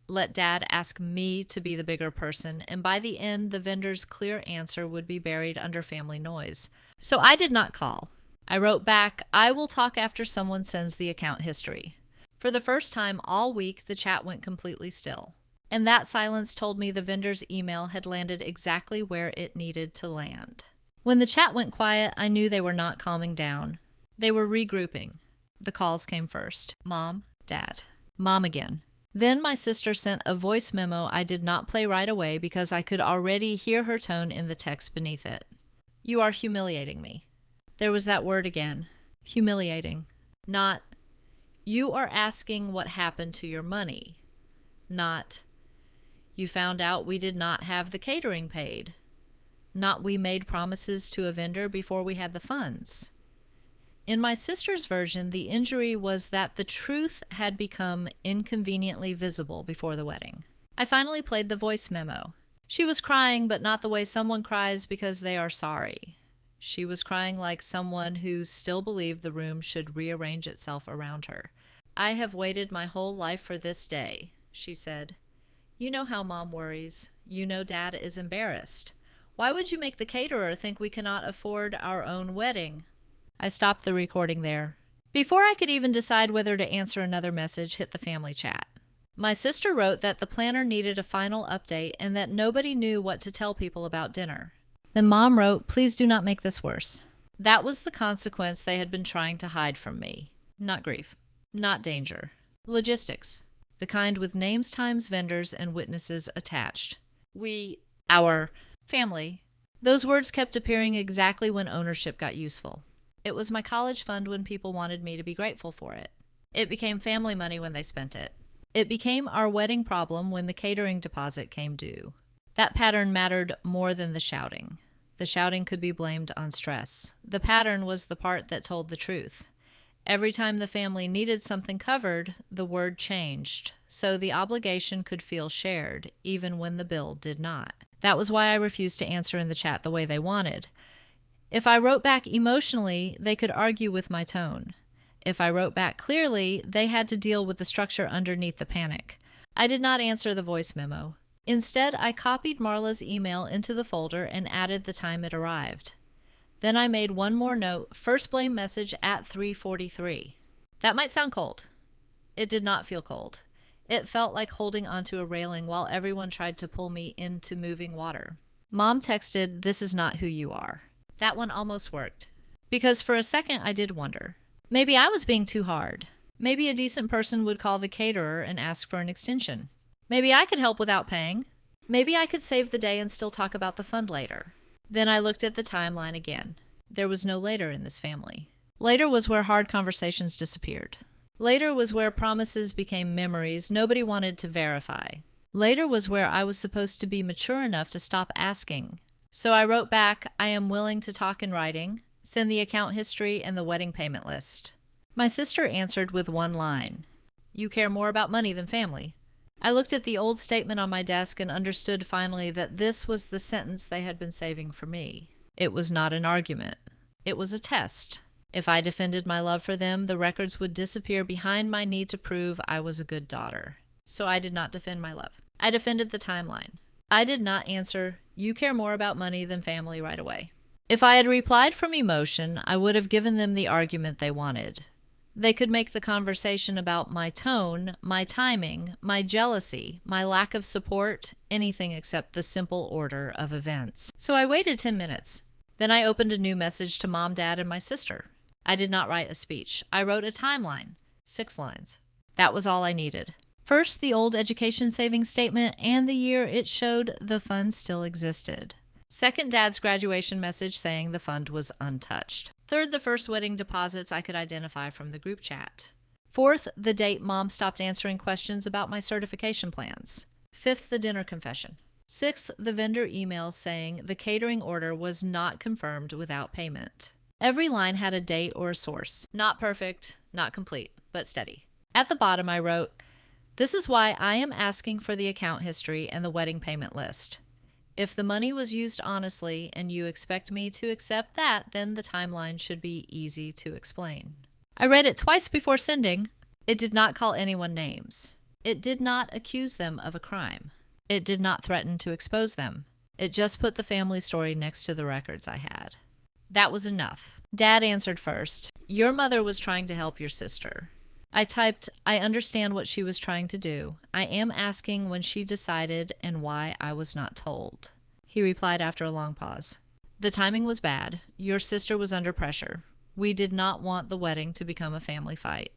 let Dad ask me to be the bigger person, and by the end, the vendor's clear answer would be buried under family noise. So I did not call. I wrote back, "I will talk after someone sends the account history." For the first time all week, the chat went completely still. And that silence told me the vendor's email had landed exactly where it needed to land. When the chat went quiet, I knew they were not calming down. They were regrouping. The calls came first. Mom, Dad. Mom again. Then my sister sent a voice memo I did not play right away because I could already hear her tone in the text beneath it. "You are humiliating me." There was that word again. Humiliating. Not, "You are asking what happened to your money." Not, "You found out we did not have the catering paid." Not, "We made promises to a vendor before we had the funds." In my sister's version, the injury was that the truth had become inconveniently visible before the wedding. I finally played the voice memo. She was crying, but not the way someone cries because they are sorry. She was crying like someone who still believed the room should rearrange itself around her. "I have waited my whole life for this day," she said. "You know how Mom worries. You know Dad is embarrassed. Why would you make the caterer think we cannot afford our own wedding?" I stopped the recording there. Before I could even decide whether to answer another message, hit the family chat. My sister wrote that the planner needed a final update and that nobody knew what to tell people about dinner. Then Mom wrote, "Please do not make this worse." That was the consequence they had been trying to hide from me. Not grief. Not danger. Logistics. The kind with names, times, vendors, and witnesses attached. Our family. Those words kept appearing exactly when ownership got useful. It was my college fund when people wanted me to be grateful for it. It became family money when they spent it. It became our wedding problem when the catering deposit came due. That pattern mattered more than the shouting. The shouting could be blamed on stress. The pattern was the part that told the truth. Every time the family needed something covered, the word changed, so the obligation could feel shared, even when the bill did not. That was why I refused to answer in the chat the way they wanted. If I wrote back emotionally, they could argue with my tone. If I wrote back clearly, they had to deal with the structure underneath the panic. I did not answer the voice memo. Instead, I copied Marla's email into the folder and added the time it arrived. Then I made one more note, first blame message at 3:43. That might sound cold. It did not feel cold. It felt like holding onto a railing while everyone tried to pull me into moving water. Mom texted, "This is not who you are." That one almost worked. Because for a second I did wonder. Maybe I was being too hard. Maybe a decent person would call the caterer and ask for an extension. Maybe I could help without paying. Maybe I could save the day and still talk about the fund later. Then I looked at the timeline again. There was no later in this family. Later was where hard conversations disappeared. Later was where promises became memories nobody wanted to verify. Later was where I was supposed to be mature enough to stop asking. So I wrote back, "I am willing to talk in writing. Send the account history and the wedding payment list." My sister answered with one line, "You care more about money than family." I looked at the old statement on my desk and understood finally that this was the sentence they had been saving for me. It was not an argument. It was a test. If I defended my love for them, the records would disappear behind my need to prove I was a good daughter. So I did not defend my love. I defended the timeline. I did not answer, "You care more about money than family," right away. If I had replied from emotion, I would have given them the argument they wanted. They could make the conversation about my tone, my timing, my jealousy, my lack of support, anything except the simple order of events. So I waited 10 minutes. Then I opened a new message to Mom, Dad, and my sister. I did not write a speech. I wrote a timeline, 6 lines. That was all I needed. First, the old education savings statement and the year it showed the fund still existed. Second, Dad's graduation message saying the fund was untouched. Third, the first wedding deposits I could identify from the group chat. Fourth, the date Mom stopped answering questions about my certification plans. Fifth, the dinner confession. Sixth, the vendor email saying the catering order was not confirmed without payment. Every line had a date or a source. Not perfect, not complete, but steady. At the bottom I wrote, "This is why I am asking for the account history and the wedding payment list. If the money was used honestly and you expect me to accept that, then the timeline should be easy to explain." I read it twice before sending. It did not call anyone names. It did not accuse them of a crime. It did not threaten to expose them. It just put the family story next to the records I had. That was enough. Dad answered first. "Your mother was trying to help your sister." I typed, "I understand what she was trying to do. I am asking when she decided and why I was not told." He replied after a long pause. "The timing was bad. Your sister was under pressure. We did not want the wedding to become a family fight."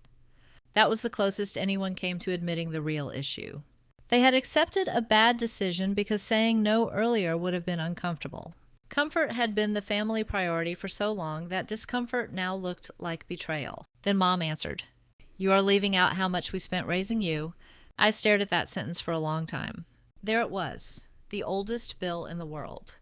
That was the closest anyone came to admitting the real issue. They had accepted a bad decision because saying no earlier would have been uncomfortable. Comfort had been the family priority for so long that discomfort now looked like betrayal. Then Mom answered, "You are leaving out how much we spent raising you." I stared at that sentence for a long time. There it was, the oldest bill in the world.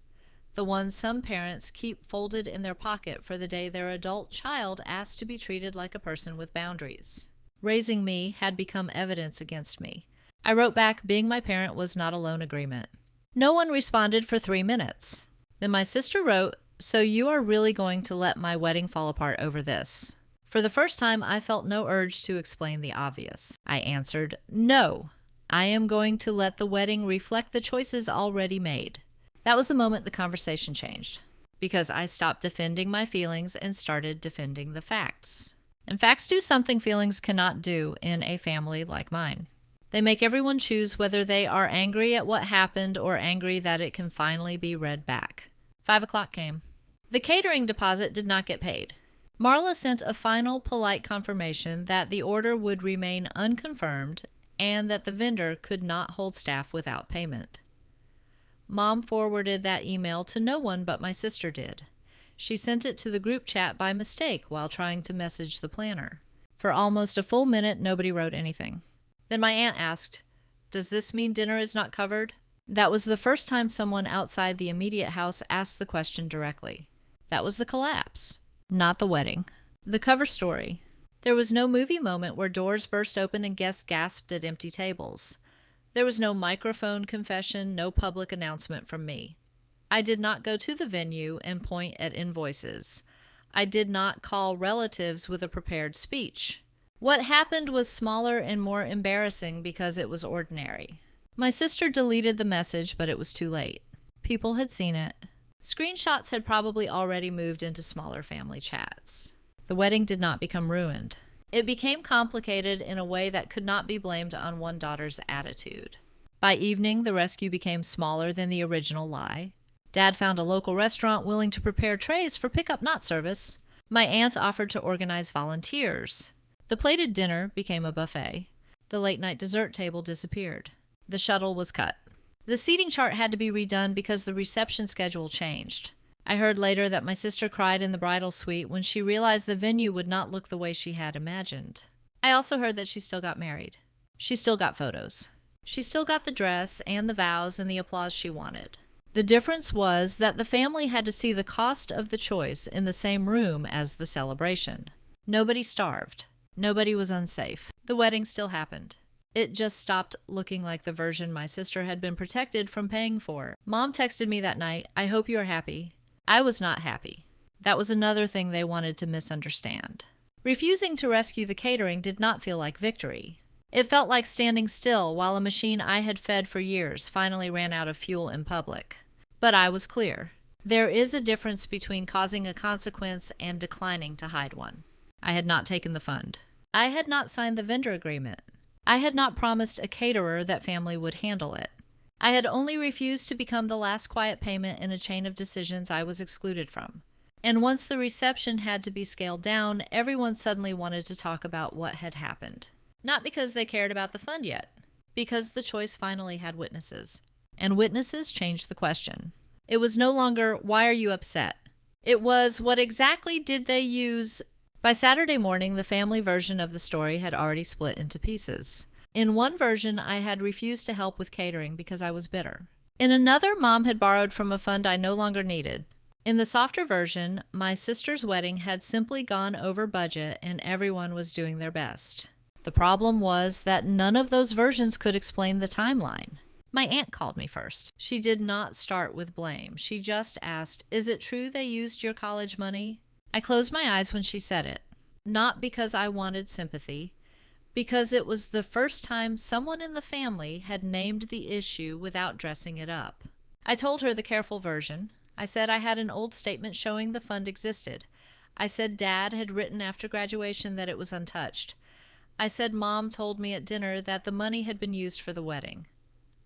The one some parents keep folded in their pocket for the day their adult child asks to be treated like a person with boundaries. Raising me had become evidence against me. I wrote back, being my parent was not a loan agreement. No one responded for 3 minutes. Then my sister wrote, "So you are really going to let my wedding fall apart over this?" For the first time, I felt no urge to explain the obvious. I answered, "No, I am going to let the wedding reflect the choices already made." That was the moment the conversation changed, because I stopped defending my feelings and started defending the facts. And facts do something feelings cannot do in a family like mine. They make everyone choose whether they are angry at what happened or angry that it can finally be read back. 5 o'clock came. The catering deposit did not get paid. Marla sent a final polite confirmation that the order would remain unconfirmed and that the vendor could not hold staff without payment. Mom forwarded that email to no one but my sister did. She sent it to the group chat by mistake while trying to message the planner. For almost a full minute, nobody wrote anything. Then my aunt asked, "Does this mean dinner is not covered?" That was the first time someone outside the immediate house asked the question directly. That was the collapse, not the wedding. The cover story. There was no movie moment where doors burst open and guests gasped at empty tables. There was no microphone confession, no public announcement from me. I did not go to the venue and point at invoices. I did not call relatives with a prepared speech. What happened was smaller and more embarrassing because it was ordinary. My sister deleted the message, but it was too late. People had seen it. Screenshots had probably already moved into smaller family chats. The wedding did not become ruined. It became complicated in a way that could not be blamed on one daughter's attitude. By evening, the rescue became smaller than the original lie. Dad found a local restaurant willing to prepare trays for pickup not service. My aunt offered to organize volunteers. The plated dinner became a buffet. The late-night dessert table disappeared. The shuttle was cut. The seating chart had to be redone because the reception schedule changed. I heard later that my sister cried in the bridal suite when she realized the venue would not look the way she had imagined. I also heard that she still got married. She still got photos. She still got the dress and the vows and the applause she wanted. The difference was that the family had to see the cost of the choice in the same room as the celebration. Nobody starved. Nobody was unsafe. The wedding still happened. It just stopped looking like the version my sister had been protected from paying for. Mom texted me that night, "I hope you are happy." I was not happy. That was another thing they wanted to misunderstand. Refusing to rescue the catering did not feel like victory. It felt like standing still while a machine I had fed for years finally ran out of fuel in public. But I was clear. There is a difference between causing a consequence and declining to hide one. I had not taken the fund. I had not signed the vendor agreement. I had not promised a caterer that family would handle it. I had only refused to become the last quiet payment in a chain of decisions I was excluded from. And once the reception had to be scaled down, everyone suddenly wanted to talk about what had happened. Not because they cared about the fund yet, because the choice finally had witnesses. And witnesses changed the question. It was no longer, "Why are you upset?" It was, "What exactly did they use?" By Saturday morning, the family version of the story had already split into pieces. In one version, I had refused to help with catering because I was bitter. In another, Mom had borrowed from a fund I no longer needed. In the softer version, my sister's wedding had simply gone over budget and everyone was doing their best. The problem was that none of those versions could explain the timeline. My aunt called me first. She did not start with blame. She just asked, "Is it true they used your college money?" I closed my eyes when she said it. Not because I wanted sympathy, because it was the first time someone in the family had named the issue without dressing it up. I told her the careful version. I said I had an old statement showing the fund existed. I said Dad had written after graduation that it was untouched. I said Mom told me at dinner that the money had been used for the wedding.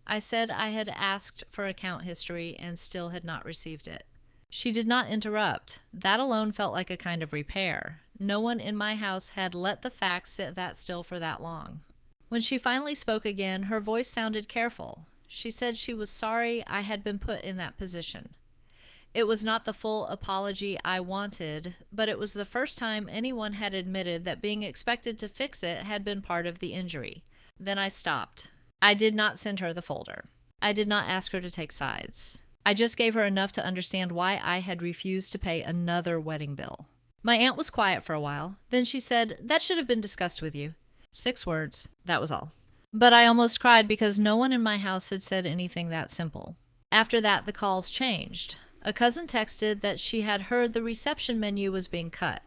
I said I had asked for account history and still had not received it. She did not interrupt. That alone felt like a kind of repair. No one in my house had let the facts sit that still for that long. When she finally spoke again, her voice sounded careful. She said she was sorry I had been put in that position. It was not the full apology I wanted, but it was the first time anyone had admitted that being expected to fix it had been part of the injury. Then I stopped. I did not send her the folder. I did not ask her to take sides. I just gave her enough to understand why I had refused to pay another wedding bill. My aunt was quiet for a while. Then she said, "That should have been discussed with you." 6 words. That was all. But I almost cried because no one in my house had said anything that simple. After that, the calls changed. A cousin texted that she had heard the reception menu was being cut.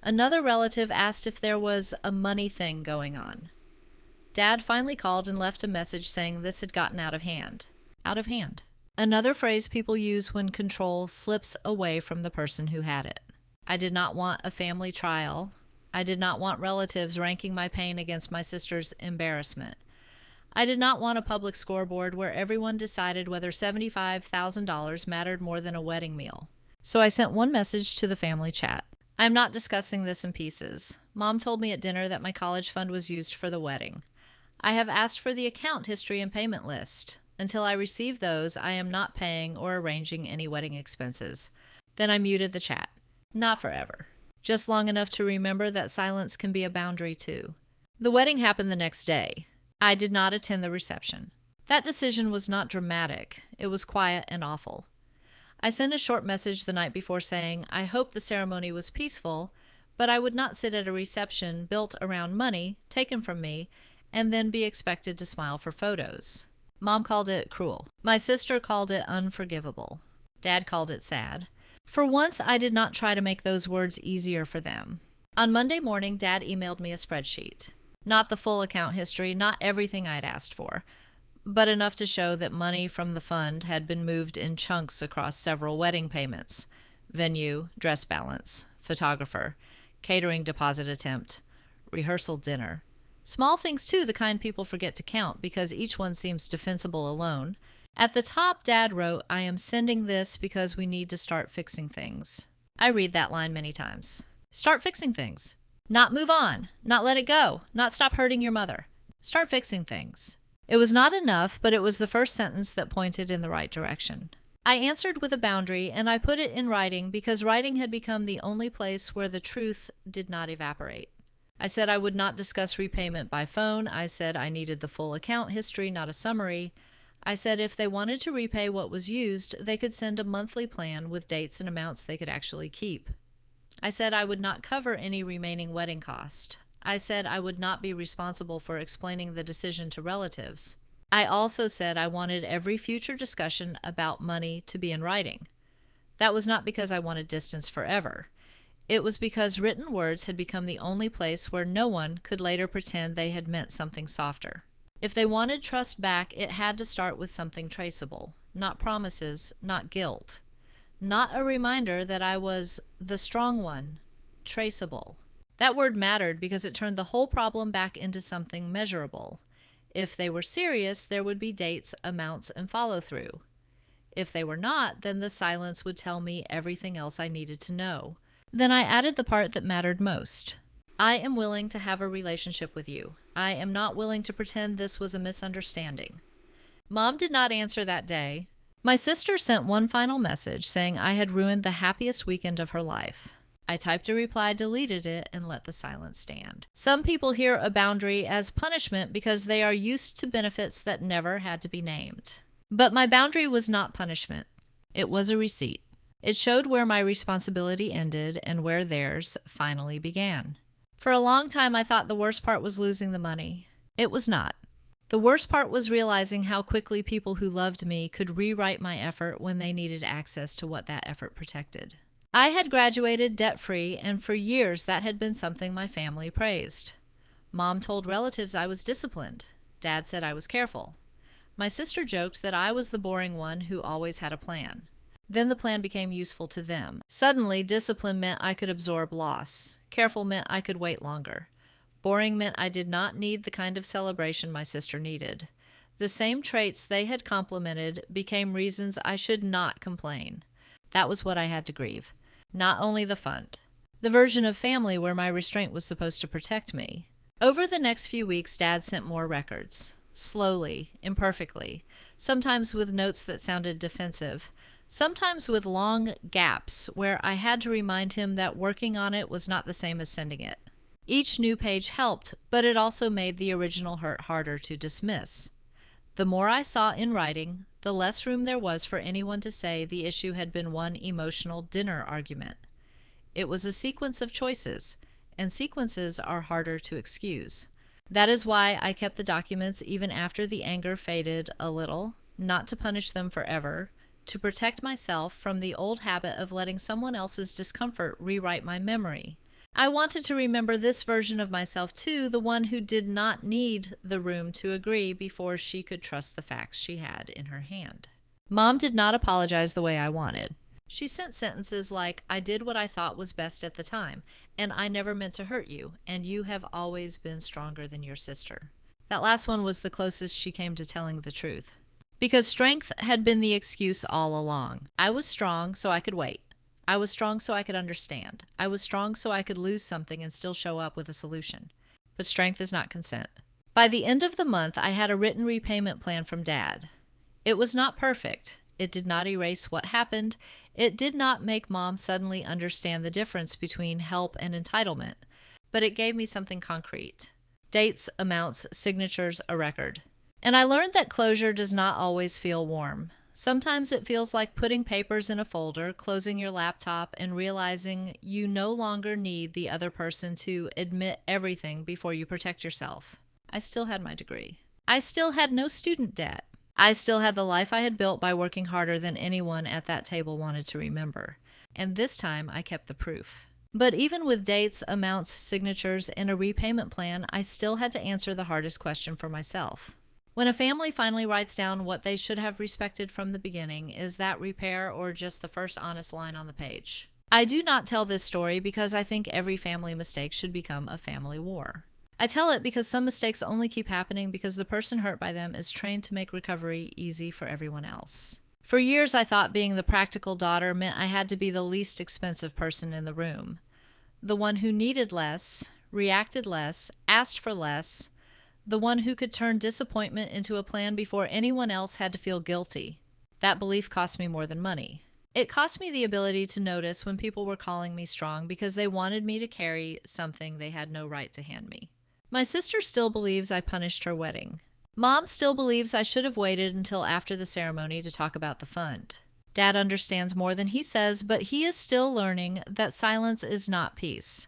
Another relative asked if there was a money thing going on. Dad finally called and left a message saying this had gotten out of hand. Out of hand. Another phrase people use when control slips away from the person who had it. I did not want a family trial. I did not want relatives ranking my pain against my sister's embarrassment. I did not want a public scoreboard where everyone decided whether $75,000 mattered more than a wedding meal. So I sent one message to the family chat. I am not discussing this in pieces. Mom told me at dinner that my college fund was used for the wedding. I have asked for the account history and payment list. Until I receive those, I am not paying or arranging any wedding expenses. Then I muted the chat. Not forever. Just long enough to remember that silence can be a boundary too. The wedding happened the next day. I did not attend the reception. That decision was not dramatic. It was quiet and awful. I sent a short message the night before saying I hoped the ceremony was peaceful, but I would not sit at a reception built around money taken from me and then be expected to smile for photos. Mom called it cruel. My sister called it unforgivable. Dad called it sad. For once, I did not try to make those words easier for them. On Monday morning, Dad emailed me a spreadsheet. Not the full account history, not everything I'd asked for, but enough to show that money from the fund had been moved in chunks across several wedding payments: venue, dress balance, photographer, catering deposit attempt, rehearsal dinner. Small things too, the kind people forget to count because each one seems defensible alone. At the top, Dad wrote, "I am sending this because we need to start fixing things." I read that line many times. Start fixing things. Not move on, not let it go, not stop hurting your mother. Start fixing things. It was not enough, but it was the first sentence that pointed in the right direction. I answered with a boundary, and I put it in writing because writing had become the only place where the truth did not evaporate. I said I would not discuss repayment by phone. I said I needed the full account history, not a summary. I said if they wanted to repay what was used, they could send a monthly plan with dates and amounts they could actually keep. I said I would not cover any remaining wedding cost. I said I would not be responsible for explaining the decision to relatives. I also said I wanted every future discussion about money to be in writing. That was not because I wanted distance forever. It was because written words had become the only place where no one could later pretend they had meant something softer. If they wanted trust back, it had to start with something traceable, not promises, not guilt. Not a reminder that I was the strong one, traceable. That word mattered because it turned the whole problem back into something measurable. If they were serious, there would be dates, amounts, and follow-through. If they were not, then the silence would tell me everything else I needed to know. Then I added the part that mattered most. I am willing to have a relationship with you. I am not willing to pretend this was a misunderstanding. Mom did not answer that day. My sister sent one final message saying I had ruined the happiest weekend of her life. I typed a reply, deleted it, and let the silence stand. Some people hear a boundary as punishment because they are used to benefits that never had to be named. But my boundary was not punishment. It was a receipt. It showed where my responsibility ended and where theirs finally began. For a long time, I thought the worst part was losing the money. It was not. The worst part was realizing how quickly people who loved me could rewrite my effort when they needed access to what that effort protected. I had graduated debt-free, and for years that had been something my family praised. Mom told relatives I was disciplined. Dad said I was careful. My sister joked that I was the boring one who always had a plan. Then the plan became useful to them. Suddenly, discipline meant I could absorb loss. Careful meant I could wait longer. Boring meant I did not need the kind of celebration my sister needed. The same traits they had complimented became reasons I should not complain. That was what I had to grieve. Not only the fund. The version of family where my restraint was supposed to protect me. Over the next few weeks, Dad sent more records. Slowly, imperfectly. Sometimes with notes that sounded defensive. Sometimes with long gaps where I had to remind him that working on it was not the same as sending it. Each new page helped, but it also made the original hurt harder to dismiss. The more I saw in writing, the less room there was for anyone to say the issue had been one emotional dinner argument. It was a sequence of choices, and sequences are harder to excuse. That is why I kept the documents even after the anger faded a little, not to punish them forever, to protect myself from the old habit of letting someone else's discomfort rewrite my memory. I wanted to remember this version of myself too, the one who did not need the room to agree before she could trust the facts she had in her hand. Mom did not apologize the way I wanted. She sent sentences like, "I did what I thought was best at the time, and I never meant to hurt you, and you have always been stronger than your sister." That last one was the closest she came to telling the truth. Because strength had been the excuse all along. I was strong so I could wait. I was strong so I could understand. I was strong so I could lose something and still show up with a solution. But strength is not consent. By the end of the month, I had a written repayment plan from Dad. It was not perfect. It did not erase what happened. It did not make Mom suddenly understand the difference between help and entitlement. But it gave me something concrete. Dates, amounts, signatures, a record. And I learned that closure does not always feel warm. Sometimes it feels like putting papers in a folder, closing your laptop, and realizing you no longer need the other person to admit everything before you protect yourself. I still had my degree. I still had no student debt. I still had the life I had built by working harder than anyone at that table wanted to remember. And this time I kept the proof. But even with dates, amounts, signatures, and a repayment plan, I still had to answer the hardest question for myself. When a family finally writes down what they should have respected from the beginning, is that repair or just the first honest line on the page? I do not tell this story because I think every family mistake should become a family war. I tell it because some mistakes only keep happening because the person hurt by them is trained to make recovery easy for everyone else. For years, I thought being the practical daughter meant I had to be the least expensive person in the room. The one who needed less, reacted less, asked for less, the one who could turn disappointment into a plan before anyone else had to feel guilty. That belief cost me more than money. It cost me the ability to notice when people were calling me strong because they wanted me to carry something they had no right to hand me. My sister still believes I punished her wedding. Mom still believes I should have waited until after the ceremony to talk about the fund. Dad understands more than he says, but he is still learning that silence is not peace.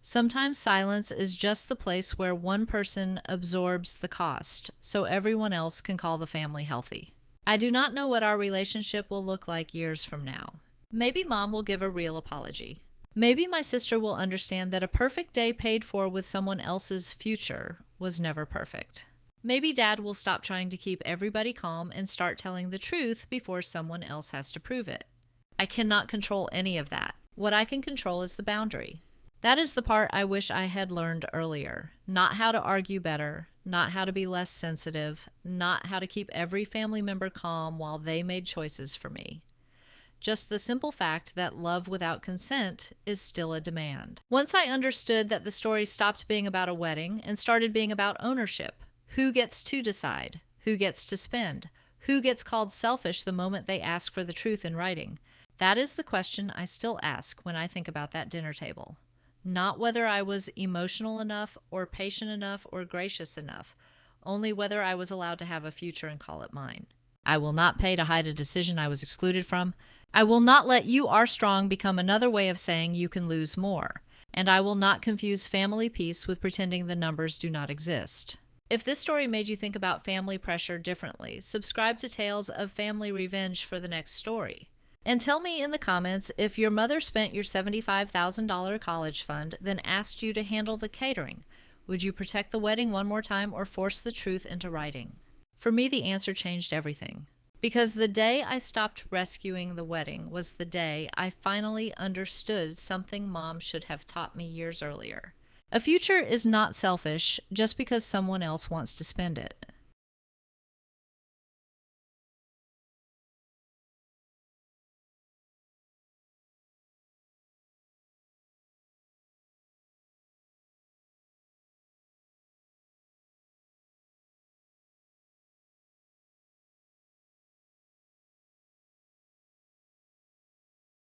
Sometimes silence is just the place where one person absorbs the cost, so everyone else can call the family healthy. I do not know what our relationship will look like years from now. Maybe Mom will give a real apology. Maybe my sister will understand that a perfect day paid for with someone else's future was never perfect. Maybe Dad will stop trying to keep everybody calm and start telling the truth before someone else has to prove it. I cannot control any of that. What I can control is the boundary. That is the part I wish I had learned earlier. Not how to argue better, not how to be less sensitive, not how to keep every family member calm while they made choices for me. Just the simple fact that love without consent is still a demand. Once I understood that the story stopped being about a wedding and started being about ownership, who gets to decide? Who gets to spend? Who gets called selfish the moment they ask for the truth in writing? That is the question I still ask when I think about that dinner table. Not whether I was emotional enough or patient enough or gracious enough, only whether I was allowed to have a future and call it mine. I will not pay to hide a decision I was excluded from. I will not let "you are strong" become another way of saying you can lose more. And I will not confuse family peace with pretending the numbers do not exist. If this story made you think about family pressure differently, subscribe to Tales of Family Revenge for the next story. And tell me in the comments if your mother spent your $75,000 college fund, then asked you to handle the catering. Would you protect the wedding one more time or force the truth into writing? For me, the answer changed everything. Because the day I stopped rescuing the wedding was the day I finally understood something Mom should have taught me years earlier. A future is not selfish just because someone else wants to spend it.